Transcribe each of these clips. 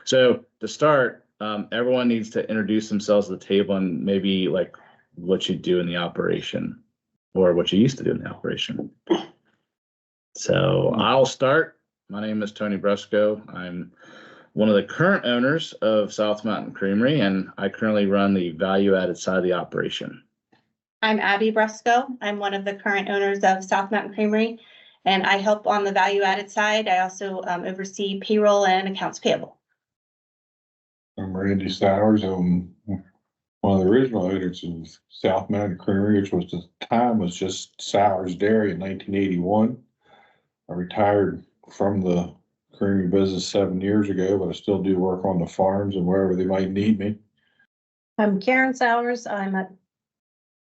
So to start, everyone needs to introduce themselves to the table and maybe like what you do in the operation or what you used to do in the operation. So I'll start. My name is Tony Brusco. I'm one of the current owners of South Mountain Creamery, and I currently run the value-added side of the operation. I'm Abby Brusco. I'm one of the current owners of South Mountain Creamery, and I help on the value-added side. I also oversee payroll and accounts payable. I'm Randy Sowers. I'm one of the original owners of South Mountain Creamery, which was the time was just Sowers Dairy in 1981. I retired from the creamery business 7 years ago, but I still do work on the farms and wherever they might need me. I'm Karen Sowers. I'm a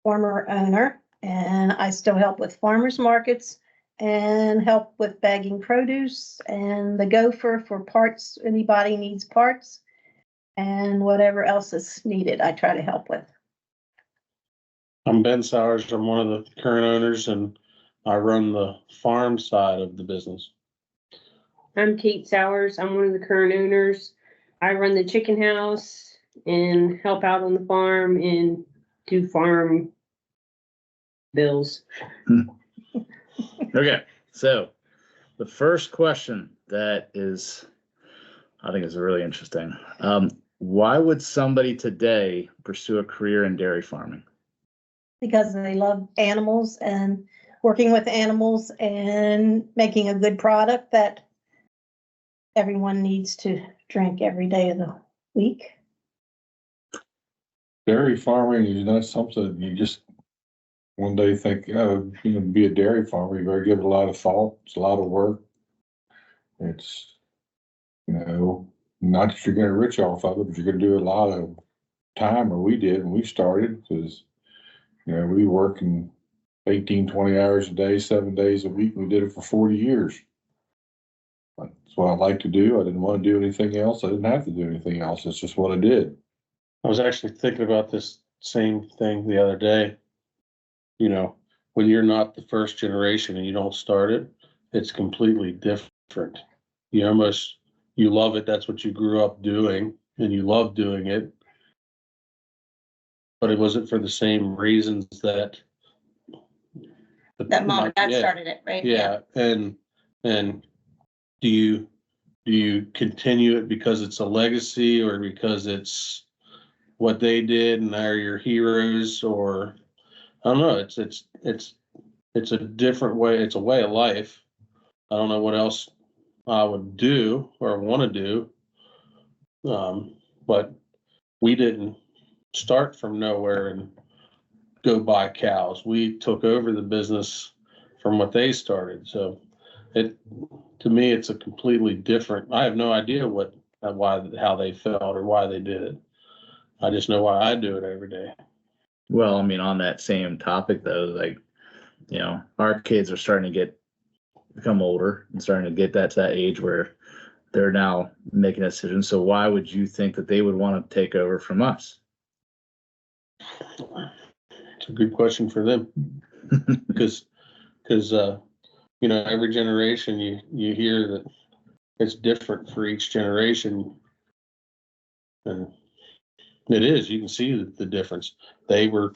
former owner, and I still help with farmers markets and help with bagging produce and the gopher for parts. Anybody needs parts and whatever else is needed, I try to help with. I'm Ben Sowers. I'm one of the current owners, and I run the farm side of the business. I'm Kate Sowers. I'm one of the current owners. I run the chicken house and help out on the farm and do farm bills. Okay, so the first question that is, I think is really interesting. Why would somebody today pursue a career in dairy farming? Because they love animals and working with animals and making a good product that everyone needs to drink every day of the week. Dairy farming is not something you just one day think, oh, you know, be a dairy farmer. You better give it a lot of thought. It's a lot of work. It's, you know, not that you're getting rich off of it, but you're going to do a lot of time, or we did when we started, because, you know, we working 18, 20 hours a day, 7 days a week. We did it for 40 years. That's what I like to do. I didn't want to do anything else. I didn't have to do anything else. It's just what I did. I was actually thinking about this same thing the other day. You know, when you're not the first generation and you don't start it, it's completely different. You almost, you love it. That's what you grew up doing and you love doing it. But it wasn't for the same reasons that Mom and dad started it, right? Yeah. And do you continue it because it's a legacy or because it's what they did and they're your heroes, or I don't know, it's a different way, it's a way of life. I don't know what else I would do or want to do. But we didn't start from nowhere and go buy cows. We took over the business from what they started. So to me, it's a completely different, I have no idea how they felt or why they did it. I just know why I do it every day. Well, I mean, on that same topic though, like, you know, our kids are starting to become older and starting to get to that age where they're now making a decision. So why would you think that they would want to take over from us? It's a good question for them. because you know, every generation you hear that it's different for each generation, and it is. You can see the difference. They were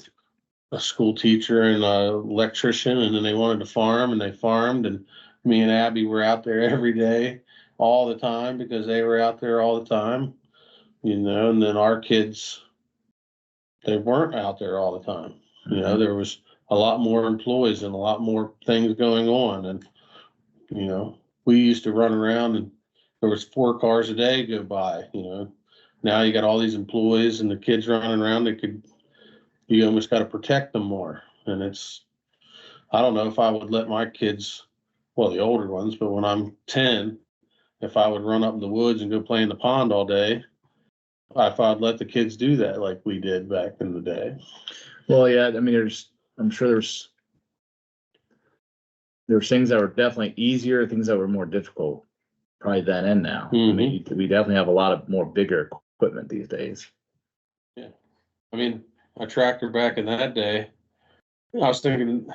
a school teacher and an electrician, and then they wanted to farm, and they farmed. And me and Abby were out there every day, all the time, because they were out there all the time, you know. And then our kids, they weren't out there all the time. You know, there was a lot more employees and a lot more things going on. And, you know, we used to run around and there was 4 cars a day go by, you know. Now you got all these employees and the kids running around, you almost got to protect them more. And I don't know if I would let my kids, well, the older ones, but when I'm 10, if I would run up in the woods and go play in the pond all day, if I'd let the kids do that like we did back in the day. Well, yeah, I mean, I'm sure there's things that were definitely easier, things that were more difficult, probably then and now. Mm-hmm. I mean, we definitely have a lot of more bigger equipment these days. Yeah. I mean, a tractor back in that day, I was thinking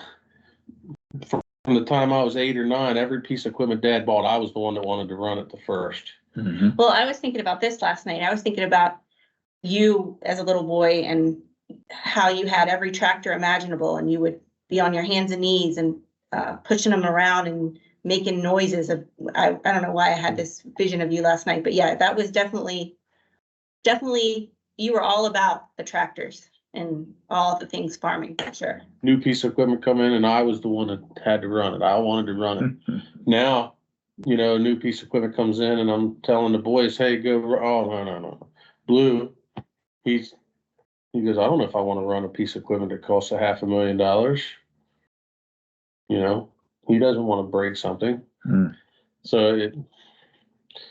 from the time I was 8 or 9, every piece of equipment Dad bought, I was the one that wanted to run it the first. Mhm. Well, I was thinking about this last night. I was thinking about you as a little boy and how you had every tractor imaginable and you would be on your hands and knees and pushing them around and making noises of, I don't know why I had this vision of you last night, but yeah, that was definitely, you were all about the tractors and all the things farming, for sure. New piece of equipment come in and I was the one that had to run it. I wanted to run it. Now, you know, a new piece of equipment comes in and I'm telling the boys, hey, go, oh, no. Blue, he goes, I don't know if I want to run a piece of equipment that costs $500,000. You know, he doesn't want to break something. Mm. So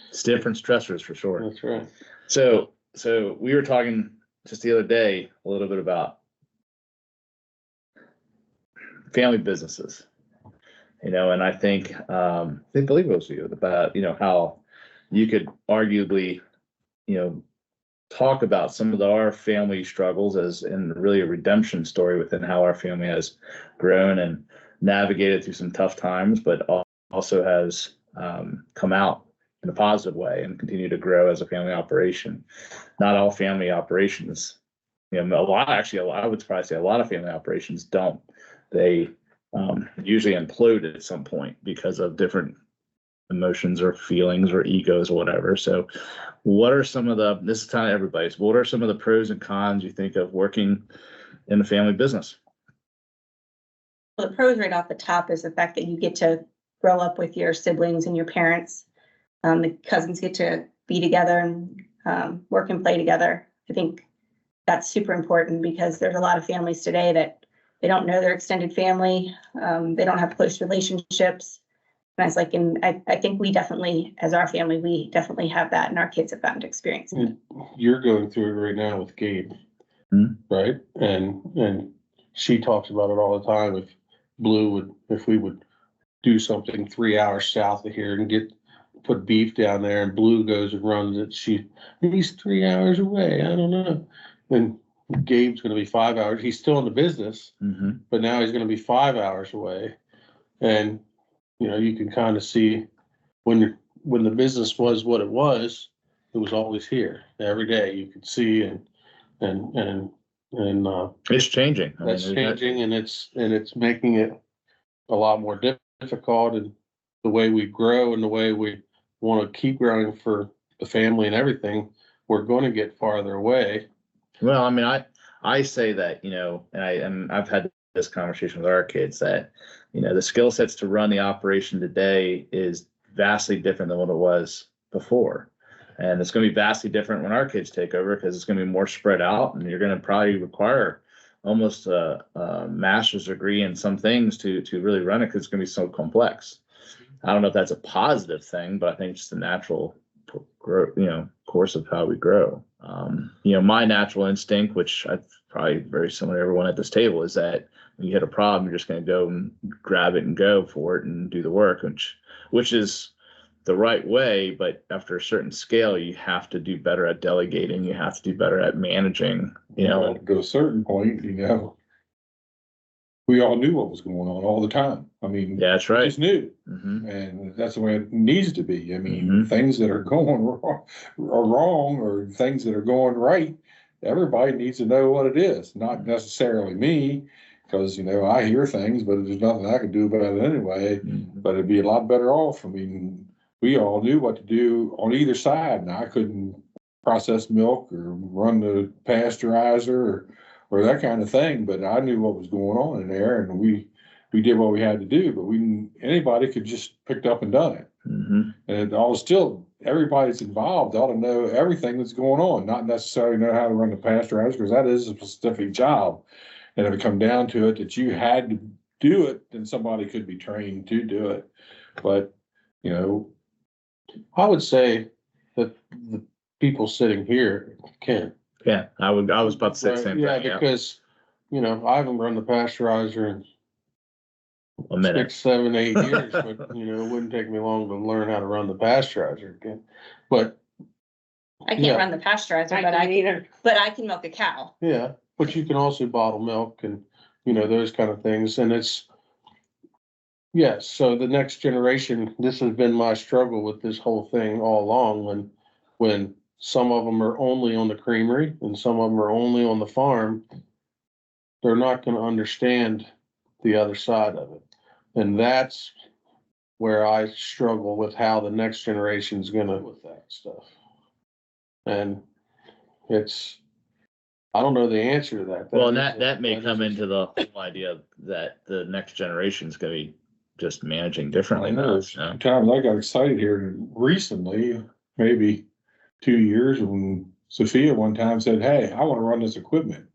It's different stressors for sure. that's right. So we were talking just the other day a little bit about family businesses, you know, and I think I believe it was you about, you know, how you could arguably, you know, talk about some of our family struggles as in really a redemption story within how our family has grown and navigated through some tough times, but also has come out in a positive way and continue to grow as a family operation. Not all family operations, you know, I would probably say a lot of family operations don't. They usually implode at some point because of different emotions or feelings or egos or whatever. So what are some of this is kind of everybody's, what are some of the pros and cons you think of working in a family business? Well, the pros right off the top is the fact that you get to grow up with your siblings and your parents. The cousins get to be together and work and play together. I think that's super important because there's a lot of families today that they don't know their extended family. They don't have close relationships. And I was like, and I think we definitely, as our family, we definitely have that, and our kids have gotten to experience it. You're going through it right now with Gabe, right? And she talks about it all the time. If we would do something 3 hours south of here and put beef down there, and Blue goes and runs it, he's 3 hours away. I don't know. And Gabe's going to be 5 hours. He's still in the business, but now he's going to be 5 hours away, and you know, you can kind of see when the business was what it was always here every day. You could see and It's changing. that's changing, and it's making it a lot more difficult. And the way we grow and the way we want to keep growing for the family and everything, we're going to get farther away. Well, I mean, I say that, you know, and I've had this conversation with our kids that, you know, the skill sets to run the operation today is vastly different than what it was before. And it's going to be vastly different when our kids take over because it's going to be more spread out and you're going to probably require almost a master's degree in some things to really run it because it's going to be so complex. I don't know if that's a positive thing, but I think it's just a natural course of how we grow. You know, my natural instinct, which I probably very similar to everyone at this table, is that when you hit a problem, you're just going to go and grab it and go for it and do the work, which is the right way. But after a certain scale, you have to do better at delegating. You have to do better at managing. You know, to a certain point, you know, we all knew what was going on all the time. I mean, yeah, that's right. Just knew, Mm-hmm. and that's the way it needs to be. I mean, things that are going wrong or things that are going right, everybody needs to know what it is. Not necessarily me, because you know I hear things, but there's nothing I can do about it anyway. But it'd be a lot better off. I mean, we all knew what to do on either side, and I couldn't process milk or run the pasteurizer or that kind of thing, but I knew what was going on in there, and we did what we had to do. But anybody could just picked up and done it, and it all still everybody's involved ought to know everything that's going on, not necessarily know how to run the pasteurizer because that is a specific job. And if it come down to it that you had to do it, then somebody could be trained to do it. But you know, I would say that the people sitting here can. Yeah, I was about to say the same thing. Yeah, because you know I haven't run the pasteurizer in a minute, 6, 7, 8 years, but you know it wouldn't take me long to learn how to run the pasteurizer again. But I can't run the pasteurizer, but I can milk a cow. Yeah, but you can also bottle milk and you know those kind of things, and Yes, so the next generation, this has been my struggle with this whole thing all along, when some of them are only on the creamery and some of them are only on the farm, they're not gonna understand the other side of it. And that's where I struggle with how the next generation's gonna with that stuff. And I don't know the answer to that. Well, is that may is come a- into the whole idea that the next generation's gonna be just managing differently I know now, there's you know? times I got excited here recently, maybe 2 years, when Sophia one time said, "Hey, I want to run this equipment."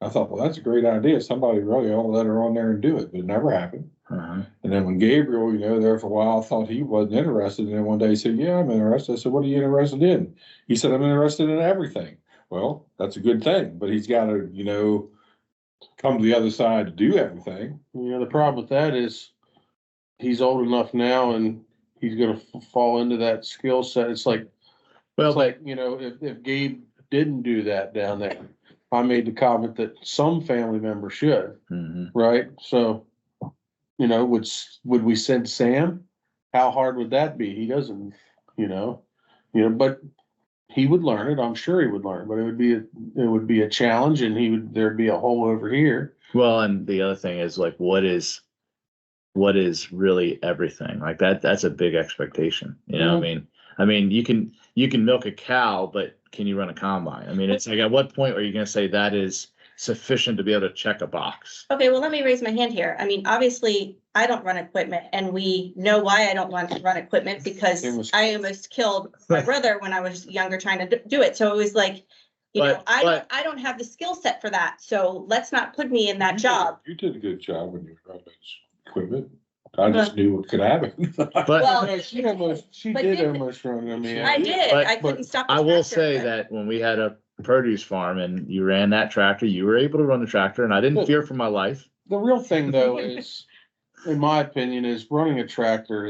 I thought, well, that's a great idea. Somebody really ought to let her on there and do it, but it never happened. Uh-huh. And then when Gabriel, there for a while, thought he wasn't interested, and then one day he said, "Yeah, I'm interested." I said, "What are you interested in?" He said, "I'm interested in everything." Well, that's a good thing, but he's got to, come to the other side to do everything. The problem with that is he's old enough now and he's gonna fall into that skill set. It's like, Well, if Gabe didn't do that down there, I made the comment that some family members should, mhm. right? So, would we send Sam? How hard would that be? He doesn't, but he would learn it. I'm sure he would learn it, but it would be a challenge, and there'd be a hole over here. Well, and the other thing is like, what is really everything? Like that's a big expectation, I mean, you can milk a cow, but can you run a combine? I mean, it's like, at what point are you gonna say that is sufficient to be able to check a box? Okay, well, let me raise my hand here. I mean, obviously, I don't run equipment, and we know why I don't want to run equipment, because I almost killed my brother when I was younger trying to do it. So it was like, I don't have the skill set for that. So let's not put me in that job. You did a good job when you run this equipment. I just knew what could happen. Well, She but did did- almost run. I mean, I did. But- I couldn't stop. the I will tractor, say but- that when we had a produce farm and you ran that tractor, you were able to run the tractor, and I didn't fear for my life. the real thing though is, in my opinion, is running a tractor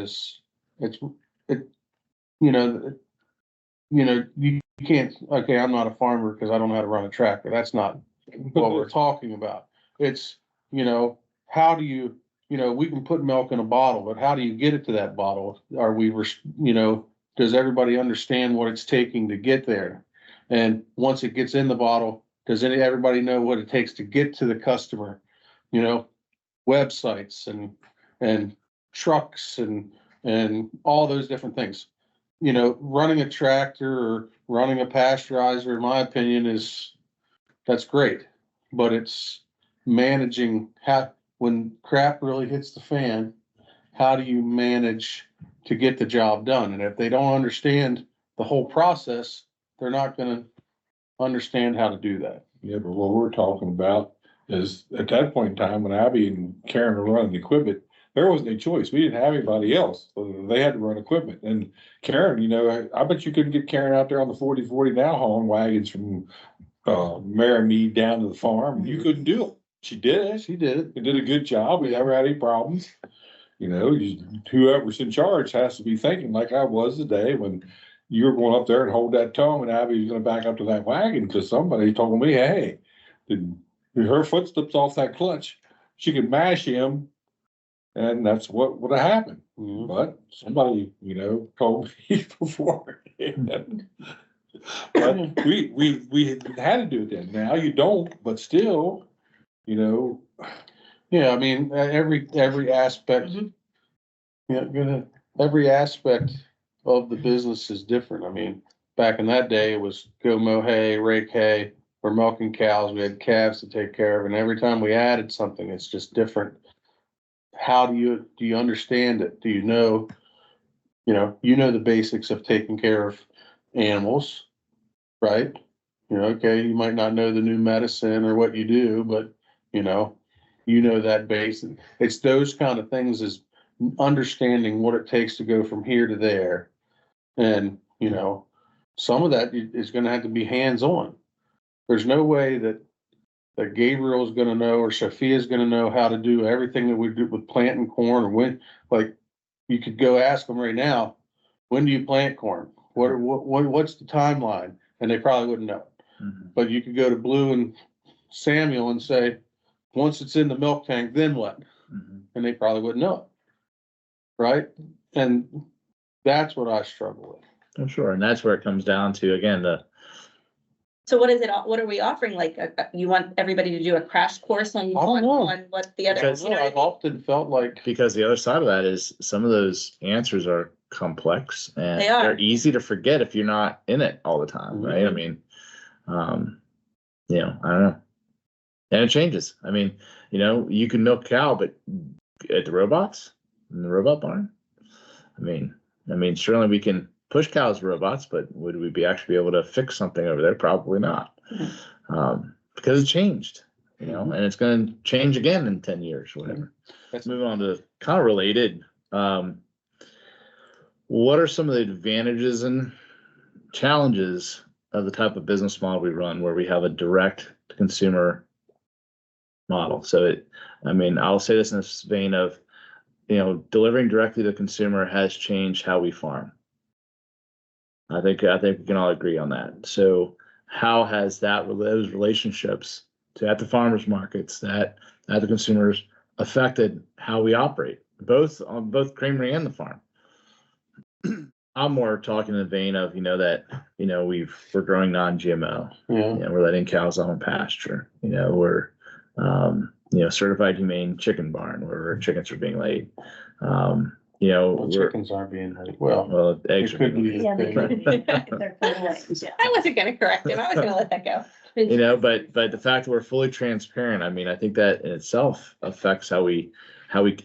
you can't, okay, I'm not a farmer because I don't know how to run a tractor. That's not what we're talking about. It's, how do you, we can put milk in a bottle, but how do you get it to that bottle? Are we, does everybody understand what it's taking to get there? And once it gets in the bottle, does everybody know what it takes to get to the customer? Websites and trucks and all those different things. Running a tractor or running a pasteurizer, in my opinion, that's great. But it's managing when crap really hits the fan, how do you manage to get the job done? And if they don't understand the whole process, they're not gonna understand how to do that. Yeah, but what we're talking about is, at that point in time, when Abby and Karen were running the equipment, there wasn't a choice. We didn't have anybody else. So they had to run equipment. And Karen, I bet you couldn't get Karen out there on the 40/40 now hauling wagons from Merrimead down to the farm. You couldn't do it. She did it. She did it. She did a good job. We never had any problems. Whoever's in charge has to be thinking like I was today when you were going up there and hold that tongue, and Abby was gonna back up to that wagon because somebody told me, hey, her foot slips off that clutch, she could mash him, and that's what would have happened. Mhm. But somebody, told me before. But we had to do it then. Now you don't, but still, Yeah, I mean, every aspect, yeah, go ahead. Every aspect of the business is different. I mean, back in that day, it was go mow hay, rake hay, we're milking cows, we had calves to take care of, and every time we added something, it's just different. How do you understand it? Do you know the basics of taking care of animals, right? Okay, you might not know the new medicine or what you do, but that basic. It's those kind of things, is understanding what it takes to go from here to there. And, some of that is gonna have to be hands-on. There's no way that Gabriel's gonna know, or Sophia's gonna know how to do everything that we do with planting corn, or when, like, you could go ask them right now, when do you plant corn? What's the timeline? And they probably wouldn't know. Mhm. But you could go to Blue and Samuel and say, once it's in the milk tank, then what? Mhm. And they probably wouldn't know. right? And that's what I struggle with. I'm sure, and that's where it comes down to, again, So what is it, what are we offering? Like, you want everybody to do a crash course on, I don't know. on what the other, Because- you know what I I've mean? often felt like, because the other side of that is some of those answers are complex and They are. they're easy to forget if you're not in it all the time, right? I Mhm. mean, I don't know. And it changes. I mean, you can milk cow, but at the robots, in the robot barn, I mean, certainly we can push cows to robots, but would we actually be able to fix something over there? Probably not. Because it changed, and it's going to change again in 10 years or whatever. Let's move on to kind of related. What are some of the advantages and challenges of the type of business model we run where we have a direct to consumer model? So I'll say this in this vein of, delivering directly to the consumer has changed how we farm. I think we can all agree on that. So how has those relationships at the farmers markets, at the consumers, affected how we operate, both on both creamery and the farm? I'm more talking in the vein of, that, we're growing non-GMO. yeah, We're letting cows on pasture. We're certified humane chicken barn where our chickens are being laid. well, chickens aren't being laid. Well, eggs it are could being be laid. Yeah, they laid. could be. They're full of eggs, yeah. I wasn't gonna correct him. I was gonna let that go. But the fact that we're fully transparent, I think that in itself affects how we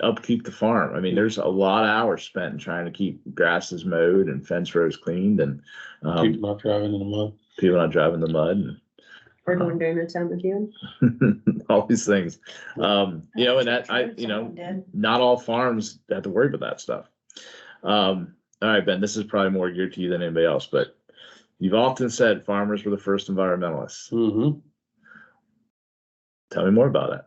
upkeep the farm. There's a lot of hours spent in trying to keep grasses mowed and fence rows cleaned and People not driving in the mud. people not driving the mud We're doing donuts out in the field. and all these things. And that Someone did. not all farms have to worry about that stuff. All right, Ben, this is probably more geared to you than anybody else, but you've often said farmers were the first environmentalists. Mm-hmm. Tell me more about it.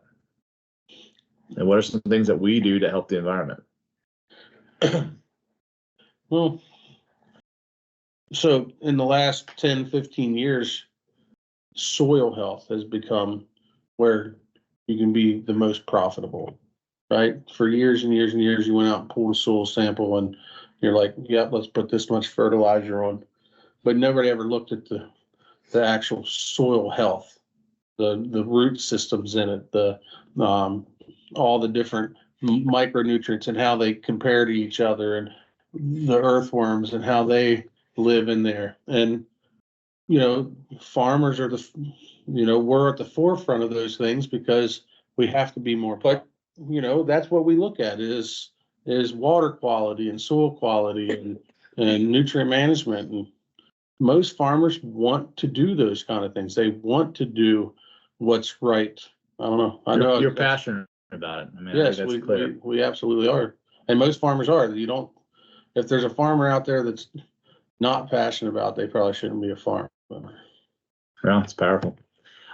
And what are some things that we do to help the environment? Well, so in the last 10, 15 years, soil health has become where you can be the most profitable, right? For years and years and years, you went out and pulled a soil sample and you're like, yep, let's put this much fertilizer on. But nobody ever looked at the actual soil health, the root systems in it, all the different micronutrients and how they compare to each other, and the earthworms and how they live in there. And, farmers are we're at the forefront of those things because we have to be more, but, that's what we look at is water quality and soil quality and nutrient management. And most farmers want to do those kind of things. They want to do what's right. I don't know. I know You're passionate about it. I Yes, think that's clear. we absolutely are. And most farmers are. If there's a farmer out there that's not passionate about it, they probably shouldn't be a farmer. Well, it's powerful.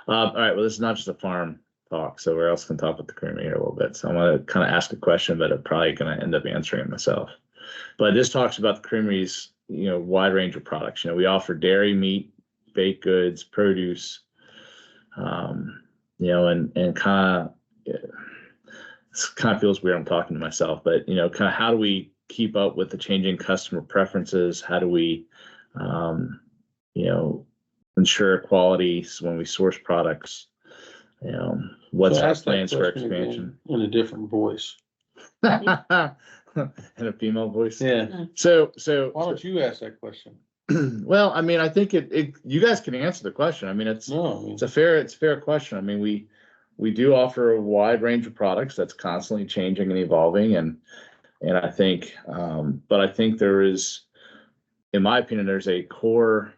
All right. Well, this is not just a farm talk, so we else can talk with the creamery here a little bit. So I'm going to kind of ask a question, but I'm probably going to end up answering it myself. But this talks about the creamery's, wide range of products. We offer dairy, meat, baked goods, produce, and kind of, it kind of feels weird I'm talking to myself, but, kind of how do we keep up with the changing customer preferences? How do we, ensure quality when we source products? What's So our ask that plans for question again expansion? in a different voice. In a female voice. Yeah. So Why don't you ask that question? well, I think you guys can answer the question. It's No, it's a fair question. We do offer a wide range of products that's constantly changing and evolving, and I think, but I think there is, in my opinion, there's a core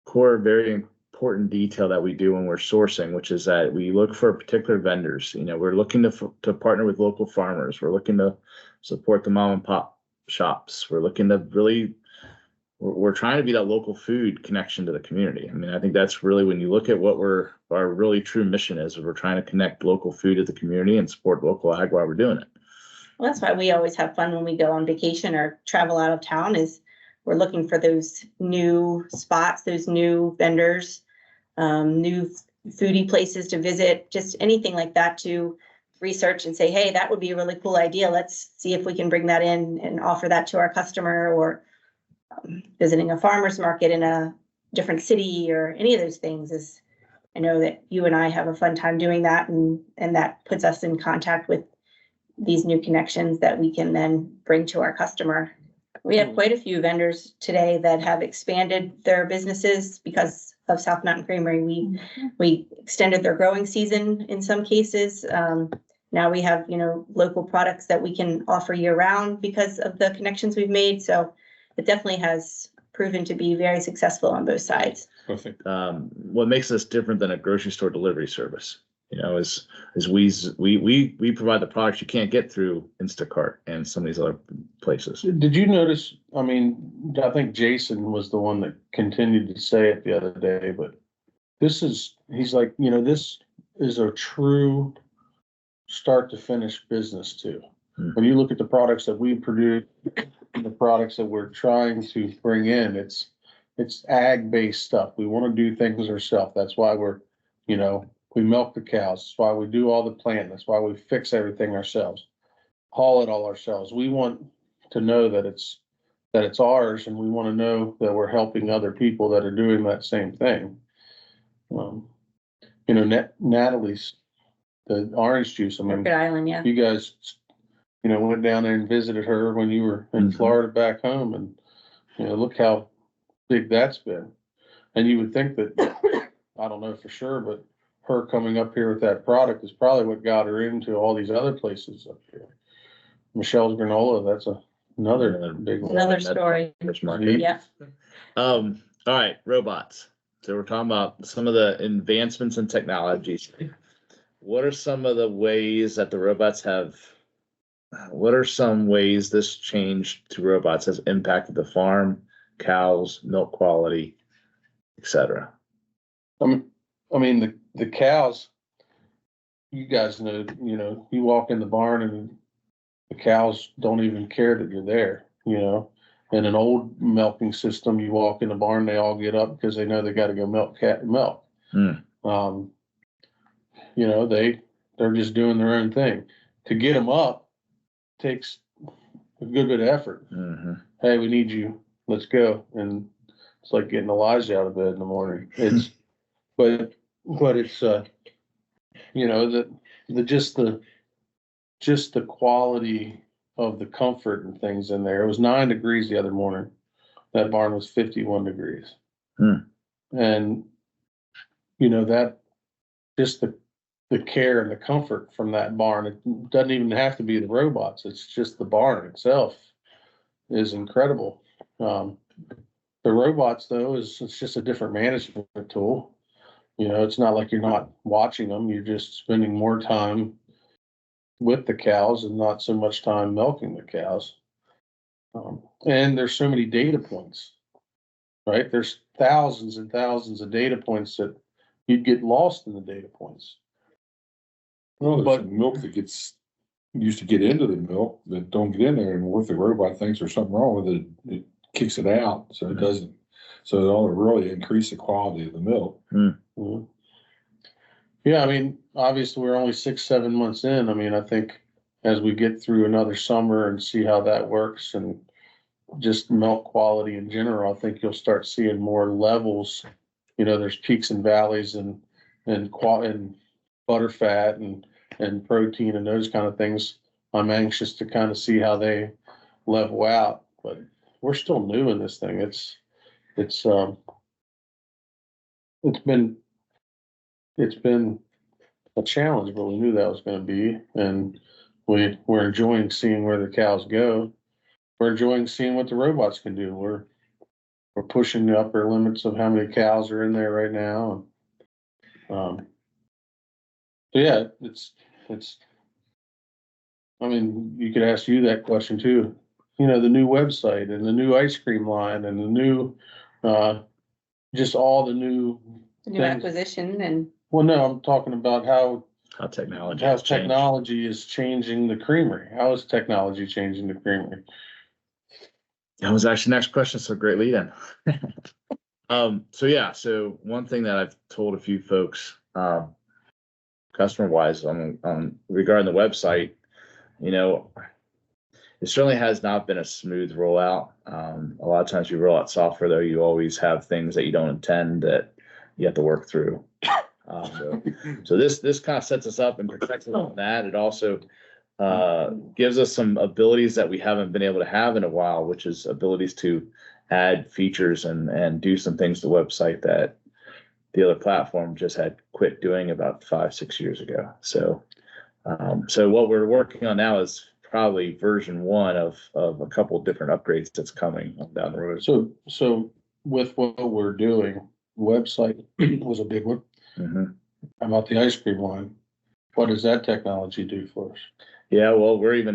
very important detail that we do when we're sourcing, which is that we look for particular vendors. We're looking to partner with local farmers. We're looking to support the mom and pop shops. We're looking to we're trying to be that local food connection to the community. I think that's really, when you look at what our really true mission is we're trying to connect local food to the community and support local ag while we're doing it. Well, that's why we always have fun when we go on vacation or travel out of town, is we're looking for those new spots, those new vendors, new foodie places to visit, just anything like that to research and say, hey, that would be a really cool idea. Let's see if we can bring that in and offer that to our customer, or visiting a farmer's market in a different city, or any of those things. Is, I know that you and I have a fun time doing that, and that puts us in contact with these new connections that we can then bring to our customer. We have quite a few vendors today that have expanded their businesses because of South Mountain Creamery. We extended their growing season in some cases. Now we have, local products that we can offer year round because of the connections we've made. So it definitely has proven to be very successful on both sides. Perfect. What makes us different than a grocery store delivery service, is we provide the products you can't get through Instacart and some of these other places. Did you notice, I think Jason was the one that continued to say it the other day, but he's like, this is a true start to finish business too. When you look at the products that we produce, the products that we're trying to bring in, it's ag-based stuff. We want to do things ourselves. That's why we milk the cows. That's why we do all the planting. That's why we fix everything ourselves, haul it all ourselves. We want to know that it's ours, and we want to know that we're helping other people that are doing that same thing. Natalie's, the orange juice. Orchid Island, yeah. You guys, went down there and visited her when you were in Florida back home, and look how big that's been. And you would think that, I don't know for sure, but her coming up here with that product is probably what got her into all these other places up here. Michelle's granola, that's another big one. Another story. Yeah. All right, robots. So we're talking about some of the advancements in technologies. What are some of the ways that the robots what are some ways this change to robots has impacted the farm, cows, milk quality, etc.? The cows, you guys know, you walk in the barn and the cows don't even care that you're there, In an old milking system, you walk in the barn, they all get up because they know they got to go milk. They're just doing their own thing. To get them up takes a good bit of effort. Hey, we need you. Let's go. And it's like getting Elijah out of bed in the morning. It's, but it's, just the quality of the comfort and things in there. It was 9 degrees the other morning. That barn was 51 degrees. And, that just the care and the comfort from that barn, it doesn't even have to be the robots. It's just the barn itself is incredible. The robots though, it's just a different management tool. It's not like you're not watching them. You're just spending more time with the cows and not so much time milking the cows. And there's so many data points, right? There's thousands and thousands of data points that you'd get lost in the data points. Well, there's some milk that used to get into the milk that don't get in there, and what the robot thinks there's something wrong with it, it kicks it out, so it doesn't. So it'll really increase the quality of the milk. Yeah, obviously we're only 6-7 months in. I think as we get through another summer and see how that works, and just milk quality in general, I think you'll start seeing more levels. There's peaks and valleys and butter fat and protein and those kind of things. I'm anxious to kind of see how they level out, but we're still new in this thing. It's been a challenge, but we knew that was going to be, and we're enjoying seeing where the cows go. We're enjoying seeing what the robots can do. We're pushing the upper limits of how many cows are in there right now. Yeah, you could ask you that question too. The new website and the new ice cream line and the new, just all the new things. Acquisition and. Well, no, I'm talking about how technology is changing the creamery. How is technology changing the creamery? That was actually the next question. So great lead in. So one thing that I've told a few folks, customer wise regarding the website, you know, it certainly has not been a smooth rollout. A lot of times you roll out software though, you always have things that you don't intend that you have to work through. So this kind of sets us up and protects us from that. It also gives us some abilities that we haven't been able to have in a while, which is abilities to add features and do some things to the website that the other platform just had quit doing about 5-6 years ago. So what we're working on now is probably version 1 of a couple of different upgrades that's coming down the road. So with what we're doing, website was a big one. Mhm. How about the ice cream line? What does that technology do for us? Yeah, well, we've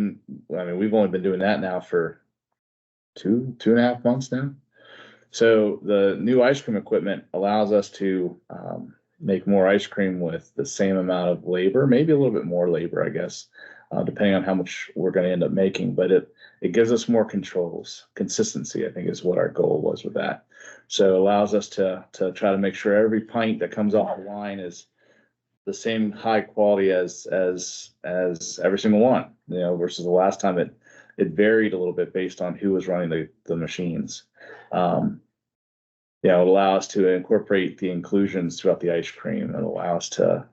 only been doing that now for 2.5 months now. So the new ice cream equipment allows us to make more ice cream with the same amount of labor, maybe a little bit more labor, I guess, depending on how much we're going to end up making. But it gives us more controls. Consistency, I think, is what our goal was with that. So it allows us to try to make sure every pint that comes off the line is the same high quality as every single one, versus the last time it varied a little bit based on who was running the machines. It allow us to incorporate the inclusions throughout the ice cream and allow us to,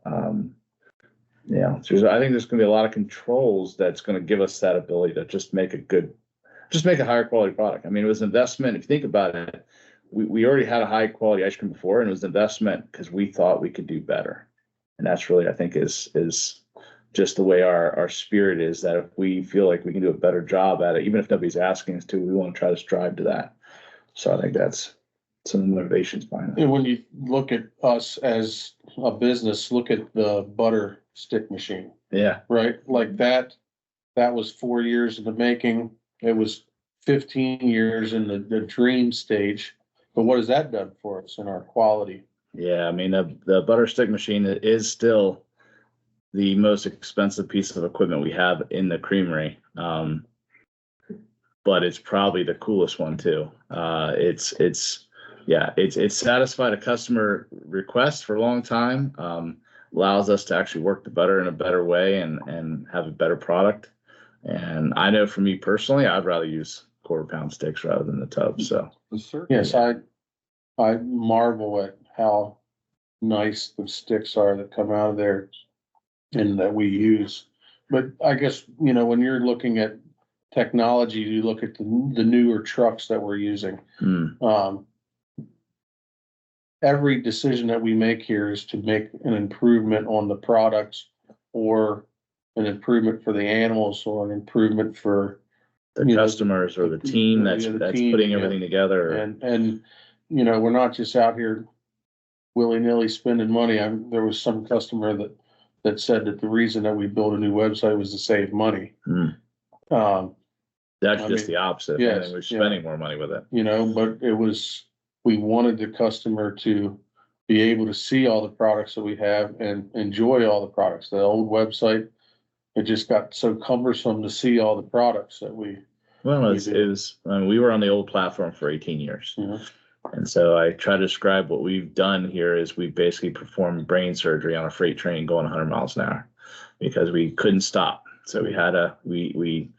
so I think there's going to be a lot of controls that's going to give us that ability to just make a higher quality product. I mean, it was an investment. If you think about it, we already had a high quality ice cream before, and it was an investment because we thought we could do better. And that's really, I think, is just the way our spirit is, that if we feel like we can do a better job at it, even if nobody's asking us to, we want to try to strive to that. So I think that's some of the motivations behind it. And when you look at us as a business, look at the butter stick machine, Yeah. right? Like that was 4 years in the making. It was 15 years in the dream stage. But what has that done for us in our quality? Yeah, I mean, the butter stick machine is still the most expensive piece of equipment we have in the creamery. But it's probably the coolest one too. It's satisfied a customer request for a long time. Allows us to actually work the butter in a better way and have a better product. And I know for me personally, I'd rather use 1/4 pound sticks rather than the tub. So yes, I marvel at how nice the sticks are that come out of there and that we use. But I guess, when you're looking at technology, you look at the newer trucks that we're using. Every decision that we make here is to make an improvement on the products, or an improvement for the animals, or an improvement for the customers or the team that's team, putting everything together. And we're not just out here willy-nilly spending money. There was some customer that said that the reason that we built a new website was to save money. That's just the opposite. Yes, I mean, we're spending more money with it. But we wanted the customer to be able to see all the products that we have and enjoy all the products. The old website, it just got so cumbersome to see all the products that we. Well, we were on the old platform for 18 years. Yeah. And so I try to describe what we've done here is we basically performed brain surgery on a freight train going 100 miles an hour because we couldn't stop. So we had we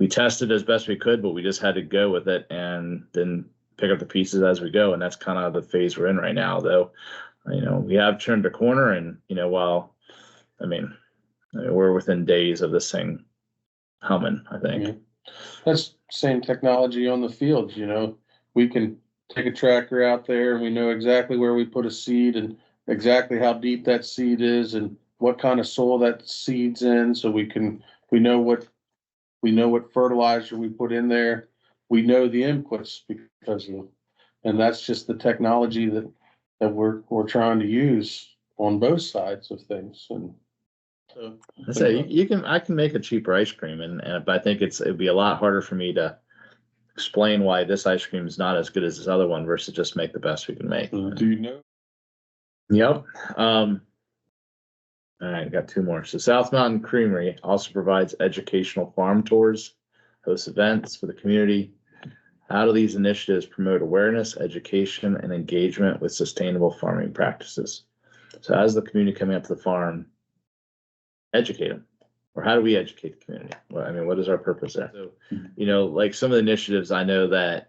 tested as best we could, but we just had to go with it and then pick up the pieces as we go. And that's kind of the phase we're in right now, though. We have turned a corner, and we're within days of this thing humming, I think. Yeah. That's same technology on the fields. We can take a tractor out there and we know exactly where we put a seed and exactly how deep that seed is and what kind of soil that seed's in. So we know what fertilizer we put in there. We know the inputs and that's just the technology that we're trying to use on both sides of things. And so I can make a cheaper ice cream, but I think it'd be a lot harder for me to explain why this ice cream is not as good as this other one versus just make the best we can make. Do you know? Yep. All right, got 2 more. So South Mountain Creamery also provides educational farm tours, hosts events for the community. How do these initiatives promote awareness, education, and engagement with sustainable farming practices? So as the community coming up to the farm, educate them? Or how do we educate the community? Well, I mean, what is our purpose there? So, you know, like some of the initiatives I know that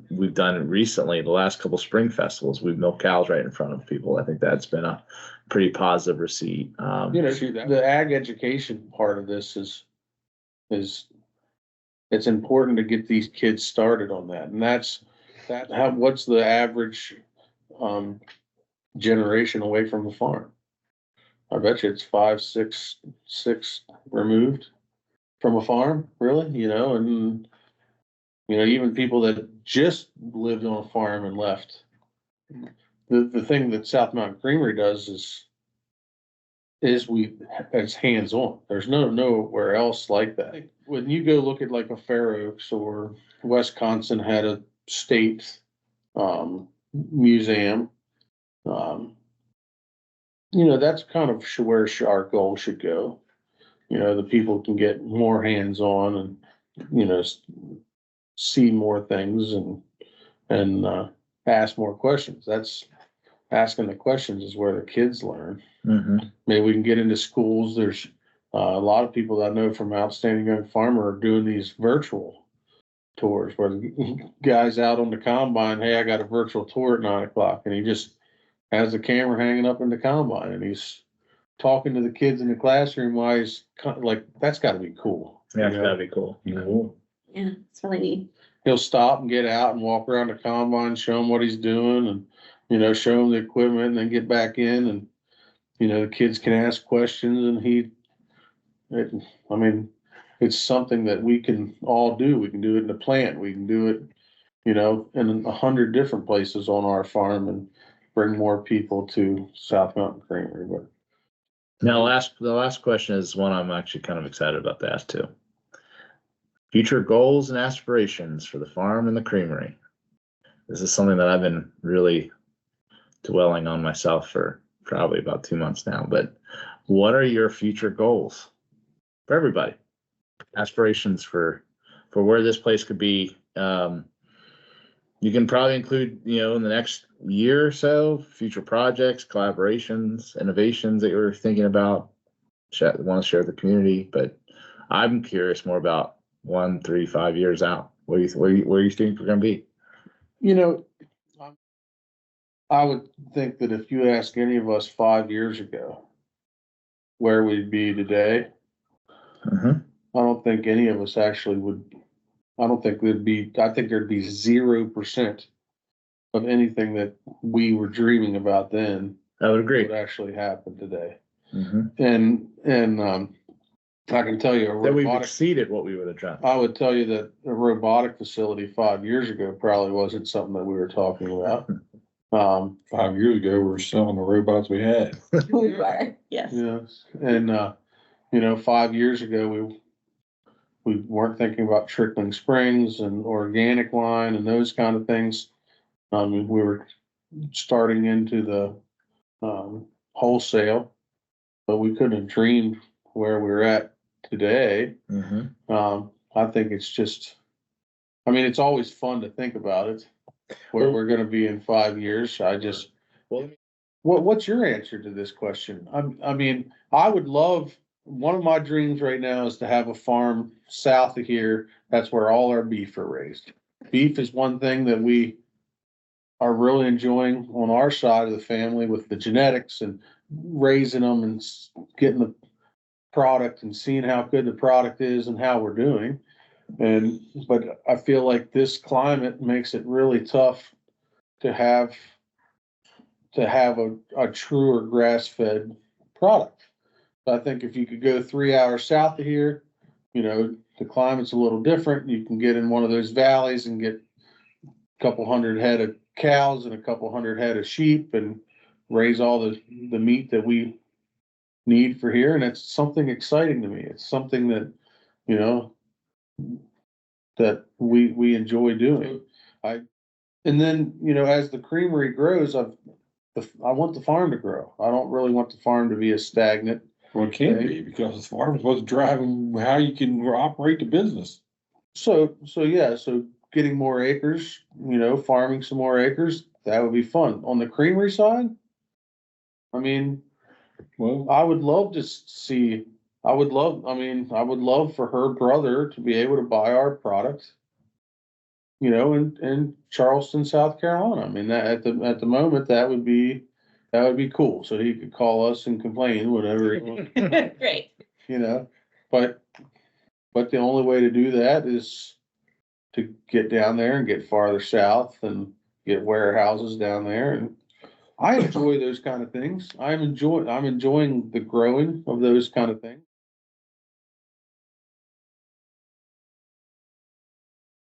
we've done recently, the last couple spring festivals, we've milked cows right in front of people. I think that's been a pretty positive receipt. You know, the ag education part of this is it's important to get these kids started on that. And what's the average generation away from the farm? I bet you it's 5, 6 removed from a farm, really, you know, and you know, even people that just lived on a farm and left. The thing that South Mountain Creamery does is it's hands-on. There's nowhere else like that. When you go look at like a Fair Oaks or Wisconsin had a state museum, you know, that's kind of where our goal should go. You know, the people can get more hands-on and, you know, see more things and ask more questions. That's asking the questions is where the kids learn. Mm-hmm. Maybe we can get into schools. There's a lot of people that I know from Outstanding Young Farmer are doing these virtual tours where the guy's out on the combine. Hey, I got a virtual tour at 9:00, and he just has the camera hanging up in the combine, and he's talking to the kids in the classroom while he's like, that's got to be cool. Yeah, it's gotta be cool. You know, Yeah, it's really neat. He'll stop and get out and walk around the combine, show him what he's doing, and you know, show him the equipment, and then get back in, and you know, the kids can ask questions, and I mean, it's something that we can all do. We can do it in the plant. We can do it, you know, in 100 different places on our farm, and bring more people to South Mountain Creamery. But Now, the last question is one I'm actually kind of excited about to ask too. Future goals and aspirations for the farm and the creamery. This is something that I've been really dwelling on myself for probably about 2 months now, but what are your future goals for everybody? Aspirations for where this place could be. You can probably include, you know, in the next year or so, future projects, collaborations, innovations that you're thinking about, want to share with the community. But I'm curious more about 1, 3, 5 years out. Where you think we're going to be? you know, I would think that if you ask any of us 5 years ago where we'd be today, Mm-hmm. I don't think any of us actually would. I think there'd be 0% of anything that we were dreaming about then I would agree. would actually happen today. Mm-hmm. And I can tell you That we've exceeded what we would have done. I would tell you that a robotic facility 5 years ago probably wasn't something that we were talking about. 5 years ago, we were selling the robots we had. Yes. Yes, and you know, 5 years ago, we weren't thinking about trickling springs and organic line and those kind of things. We were starting into the wholesale, but we couldn't have dreamed where we're at today. Mm-hmm. I think it's just, I mean, it's always fun to think about it, where we're gonna be in 5 years. Well, What's your answer to this question? I mean, I would love, one of my dreams right now is to have a farm south of here. That's where all our beef are raised. Beef is one thing that we are really enjoying on our side of the family with the genetics and raising them and getting the product and seeing how good the product is and how we're doing. But I feel like this climate makes it really tough to have a truer grass-fed product. I think if you could go 3 hours south of here, you know, the climate's a little different. You can get in one of those valleys and get a couple hundred head of cows and a couple hundred head of sheep and raise all the meat that we need for here. And it's something exciting to me. It's something that, you know, that we enjoy doing. And then, you know, as the creamery grows, I want the farm to grow. I don't really want the farm to be a stagnant. Well, it can't be, because the farm's what's driving how you can operate the business. So getting more acres, you know, farming some more acres, that would be fun. On the creamery side, I mean, Well, I would love to see I would love for her brother to be able to buy our product. You know, in Charleston, South Carolina. I mean, that at the moment, that would be cool. So he could call us and complain whenever he wants, Great. you know, but the only way to do that is to get down there and get farther south and get warehouses down there. And I enjoy those kind of things. I'm enjoying the growing of those kind of things.